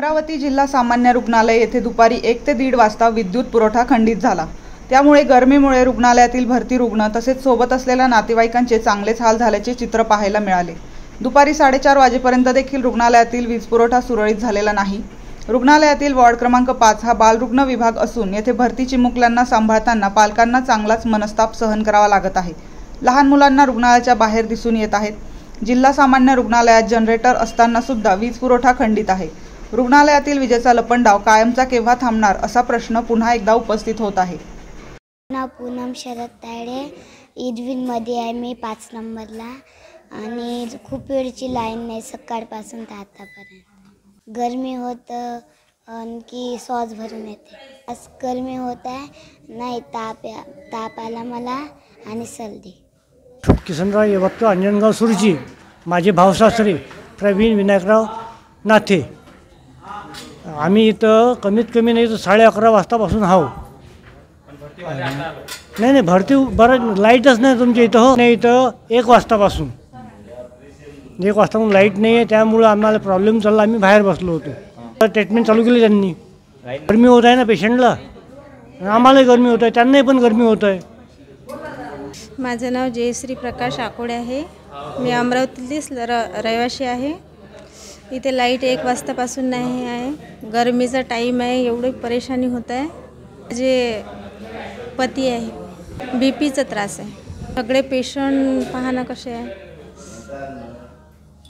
अमरावती जिल्हा सामान्य रुग्णालय येथे दुपारी 1 ते 1:30 वाजता विद्युत पुरवठा खंडित झाला। त्यामुळे गरमीमुळे रुग्णालयातील भरती रुग्ण तसेच सोबत असलेल्या नातेवाईकांचे चांगलेच हाल झाल्याचे चित्र पाहायला मिळाले। दुपारी 4:30 वाजेपर्यंत देखील रुग्णालयातील वीज पुरवठा सुरळीत झालेला नाही। रुग्णालयातील वॉर्ड क्रमांक 5 हा बालरुग्ण विभाग असून येथे भरती चिमुकल्यांना सांभाळताना पालकांना चांगलाच मनस्ताप सहन करावा लागत आहे। लहान मुलांना रुग्णालयाच्या बाहेर दिसून येत आहेत। जिल्हा सामान्य रुग्णालयात जनरेटर असताना सुद्धा वीज पुरवठा खंडित आहे। रुग्णालयातील विजेचा लपंडाव कायमचा केव्हा थांबणार असा प्रश्न पुन्हा एकदा उपस्थित होत आहे। पूनम शरद तायडे ईदविनमध्ये आहे मी 5 नंबरला आणि खूप वेळची लाईन नाही सकाळपासून तर आतापर्यंत। गरमी होत आणखी सॉस भरून येते। आज गरमी होत आहे नाही ताप आला मला आणि सर्दी। किसनराव येवत्तो अंजनगाव सुरजी माझे भाऊसासरे प्रवीण विनायकराव नाथे। आम्ही इथं कमीत कमी नाही तर 11:30 वाजतापासून आहो। नाही भरती बरं लाईटच नाही तुमच्या इथं हो नाही इथं 1 वाजतापासून 1 वाजतापासून लाईट नाही आहे। त्यामुळे आम्हाला प्रॉब्लेम चालला। आम्ही बाहेर बसलो होतो। ट्रीटमेंट चालू केली त्यांनी। गरमी होत आहे ना पेशंटला, आम्हालाही गरमी होत आहे, त्यांनाही पण गरमी होत आहे। माझं नाव जयश्री प्रकाश आकोडे आहे। मी अमरावतीतलीच रहिवासी आहे। इथे लाईट 1 वाजतापासून नाही आहे। गरमीचा टाईम आहे, एवढी परेशानी होत आहे। जे पती आहे बीपीचा त्रास आहे। सगळे पेशंट पाहणं कसे आहे,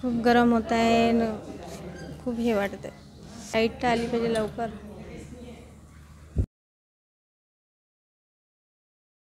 खूप गरम होत आहे, खूप हे वाटत आहे। लाईट आली पाहिजे लवकर।